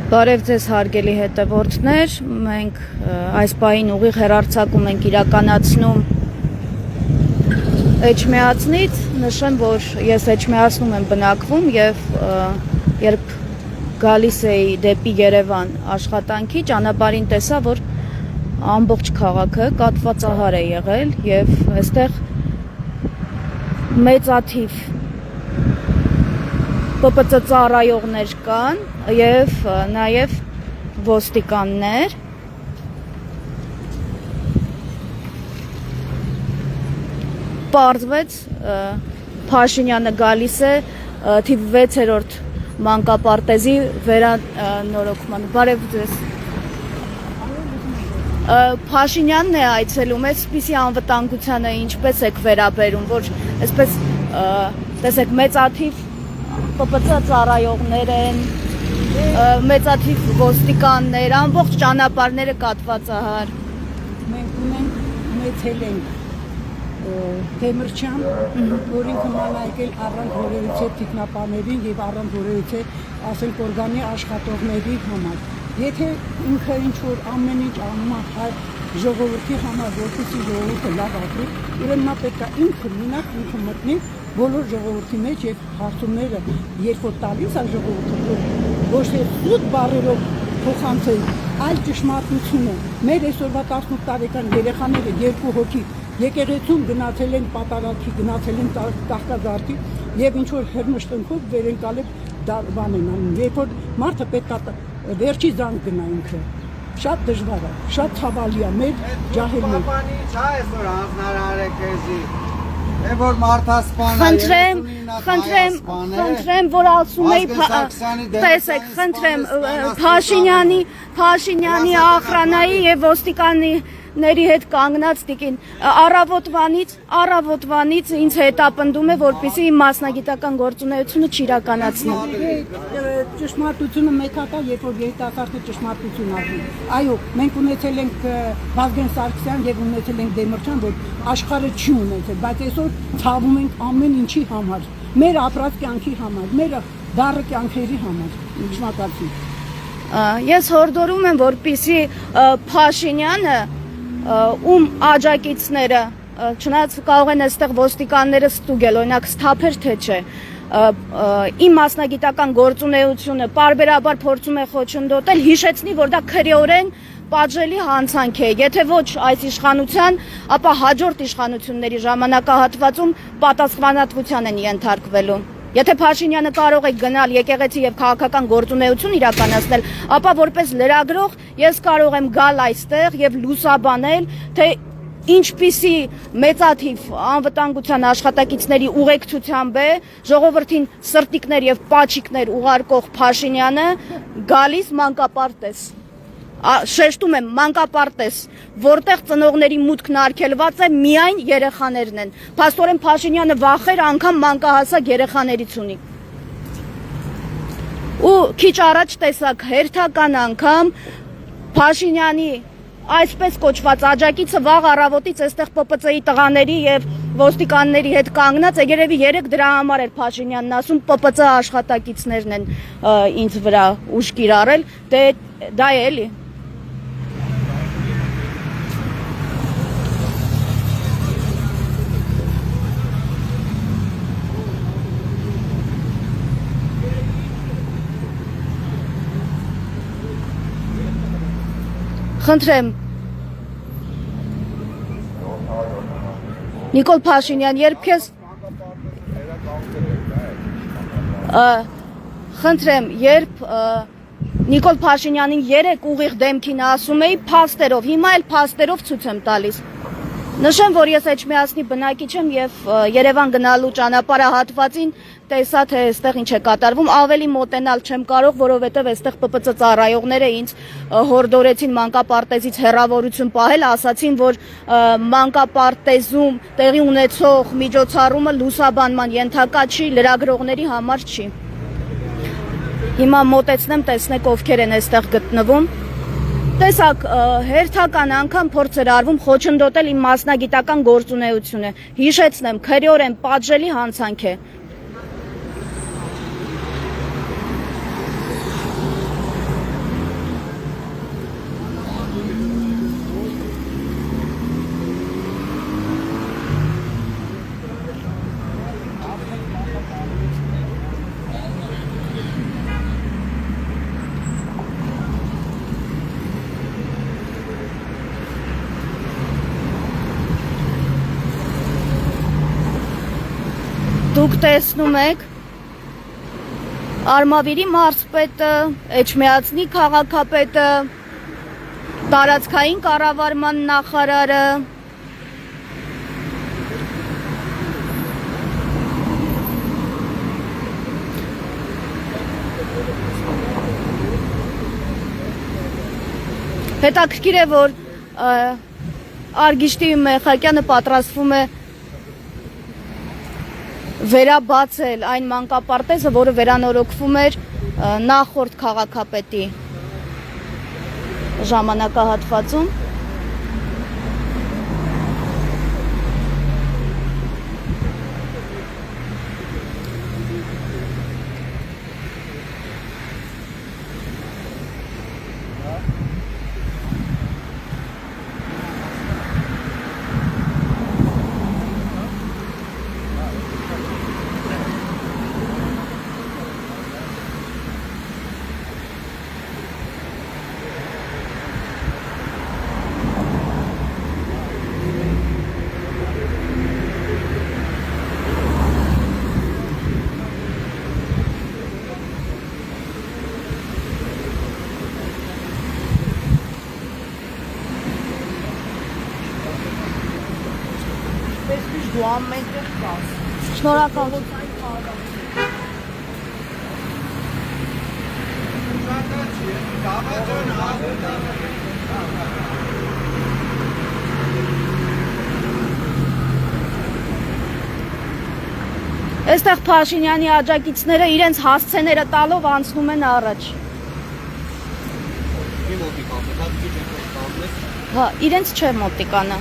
Բարև ձեզ հարգելի հետևորդներ, մենք այս պահին ուղիղ հեռարձակում ենք իրականացնում Էջմիածնից, նշեմ, որ ես Էջմիածնում եմ բնակվում եւ երբ գալիս էի դեպի Երևան աշխատանքի, ճանապարհին տեսա, որ ամբողջ քաղաքը կաթվածահար է եղել եւ այստեղ մեծաթիվ ՊՊՑ ծառայողներ կան եւ նաեւ ոստիկաններ պարզվեց Փաշինյանը գալիս է թիվ 6-րդ մանկապարտեզի վերանորոգման բարև ձեզ Փաշինյանն է այցելում այսպիսի անվտանգությանը ինչպես եք վերաբերում որ այսպես տեսեք մեծաթիվ ՊՊՑ ծառայողներ են, մեծաթիվ ոստիկաններ, ամբողջ ճանապարհները կաթվածահար։ Մենք ունենք մեծել ենք Թեմրչյան, որ ինքը մանայքել առանց որևիցե տիկնապաներին եւ առանց որևիցե ասենք օրգանի աշխատողների համար։ Եթե ինքը ինչ-որ ամեն ինչ անում է հայ ժողովրդի համար, որպեսզի ժողովուրդը լավ ապրի, ուրեմն նա պետք է ինքը մենակ ինքը մտնի բոլոր ժողովրդի մեջ եւ հարցումները երբ որ տալիս է ժողովուրդը ոչ թե սուտ բարերով փոխանցել, այլ ճշմարտությունը մեր այսօրվա 18 տարեկան երեխաները երկու հոգի եկեղեցում գնացել են պատարակի, գնացել են տախտազարդի եւ ինչ որ հրմշտունքով վեր են կալել բան են անում, երբ որ մարդը պետք է վերջի զանգ գնա ինքը շատ դժվար է, շատ ցավալի է մեր ջահելները։ Պապանի չա այսօր հանձնարար է քեզի։ Որ մարդասպան խնդրեմ, որ ասում էի, տեսեք, խնդրեմ, Փաշինյանի ախրանայի եւ ոստիկանների հետ կանգնած տիկին առավոտվանից ինձ հետապնդում է, որպեսզի իմ մասնագիտական գործունեությունը չիրականացնի։ Ճշմարտությունը մեկ հատ է, երբ որ երիտասարդը ճշմարտություն ասում։ Այո, մենք ունեցել ենք Վազգեն Սարգսյան եւ ունեցել ենք Դեմիրճյան, որ աշխարհը չի ունեցել, բայց այսօր ցավում ենք ամեն ինչի համար, մեր ապրած կյանքի համար, մեր դառը կյանքերի համար, ճշմարտացի։ Ես հորդորում եմ, որպեսզի Փաշինյանը ում աջակիցները չնայած կարող են այստեղ ոստիկանները ստուգել, օրինակ սթափեր թե չէ, իմ մասնագիտական գործունեությունը պարբերաբար փորձում է խոչընդոտել, հիշեցնի, որ դա քրեորեն պատժելի հանցանք է, եթե ոչ այս իշխանության, ապա հաջորդ իշխանությունների ժամանակահատվածում պատասխանատվության են ենթարկվելու։ Եթե Փաշինյանը կարող է գնալ եկեղեցի եւ քաղաքական գործունեություն իրականացնել, ապա որպես լրագրող ես կարող եմ գալ այստեղ եւ լուսաբանել, թե ինչպիսի մեծաթիվ անվտանգության աշխատակիցների ուղեկցությամբ է ժողովրդին սրտիկներ եւ պաչիկներ ուղարկող Փաշինյանը գալիս մանկապարտեզ։ Շեշտում եմ մանկապարտեզ, որտեղ ծնողների մուտքն արգելված է միայն երեխաներն են։ Փաստորեն Փաշինյանը վախեր անգամ մանկահասակ երեխաներից ունի։ Ու քիչ առաջ տեսակ հերթական անգամ Փաշինյանի այսպես կոչված աջակիցը վաղ առավոտից այստեղ ՊՊՑ-ի տղաների եւ ոստիկանների հետ կանգնած է, երևի 3 դրա համար էր Փաշինյանն ասում ՊՊՑ աշխատակիցներն են ինձ վրա ուժ կիրառել, դե դա է էլի։ Խնդրեմ Նիկոլ Փաշինյան, երբ քեզ խնդրեմ, երբ Նիկոլ Փաշինյանին 3 ուղիղ դեմքին ասում էի փաստերով, հիմա էլ փաստերով ցույց եմ տալիս։ Նշեմ, որ ես Էջմիածնի բնակիչ եմ եւ Երևան գնալու ճանապարհահատվածին տեսա թե այստեղ ինչ է կատարվում, ավելի մոտենալ չեմ կարող, որովհետեւ այստեղ ՊՊՑ ծառայողները ինձ հորդորեցին մանկապարտեզից հեռավորություն պահել, ասացին, որ մանկապարտեզում տեղի ունեցող միջոցառումը լուսաբանման ենթակա չի, լրագրողների համար չի։ Հիմա մոտեցնեմ, տեսնեք ովքեր են այստեղ գտնվում։ Տեսակ հերթական անգամ փորձ էր արվում խոչընդոտել իմ մասնագիտական գործունեությունը։ Հիշեցնեմ, քրեորեն պատժելի հանցանք է։ Դուք տեսնում եք Արմավիրի մարզպետը, Էջմիածնի քաղաքապետը, տարածքային կառավարման նախարարը, հետաքրքիր է, որ Արգիշտի Մեխակյանը պատրաստվում է վերաբացել այն մանկապարտեզը, որը վերանորոգվում էր նախորդ քաղաքապետի ժամանակահատվածում։ Շնորհակալ։ Այստեղ Փաշինյանի աջակիցները իրենց հասցեները տալով անցնում են առաջ։ Հա, իրենց չէ մոտիկանը։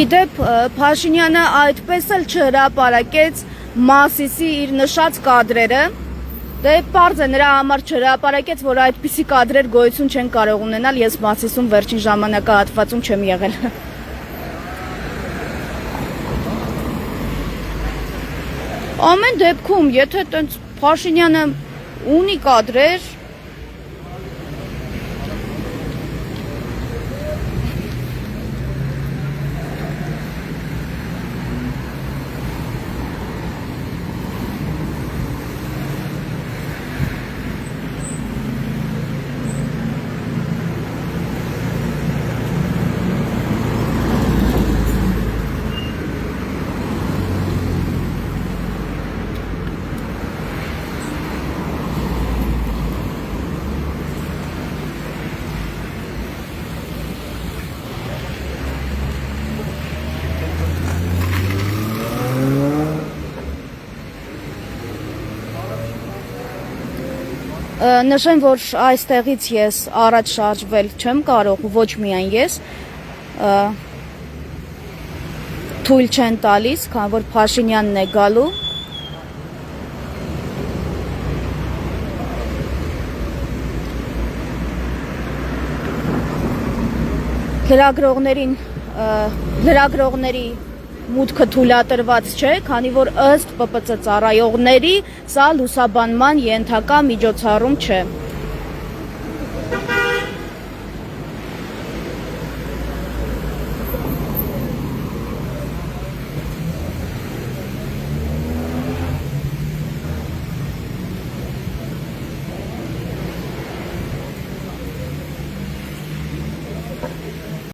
Իդեպ Փաշինյանը այդպես էլ չհրապարակեց Մասիսի իր նշած կադրերը, դե պարզ է նրա համար չհրապարակեց, որ այդպիսի կադրեր գոյություն չեն կարող ունենալ, ես Մասիսում վերջին ժամանակահատվածում չեմ եղել։ Ամեն դեպքում, եթե տենց Փաշինյանը ունի կադրեր, նշեմ, որ այստեղից ես առաջ շարժվել չեմ կարող, ոչ միայն ես, թույլ չեն տալիս, քանի որ Փաշինյանն է գալու։ Լրագրողների մուտքը թույլատրված չէ, քանի որ ըստ ՊՊՑ ծառայողների սա լուսաբանման ենթակա միջոցառում չէ։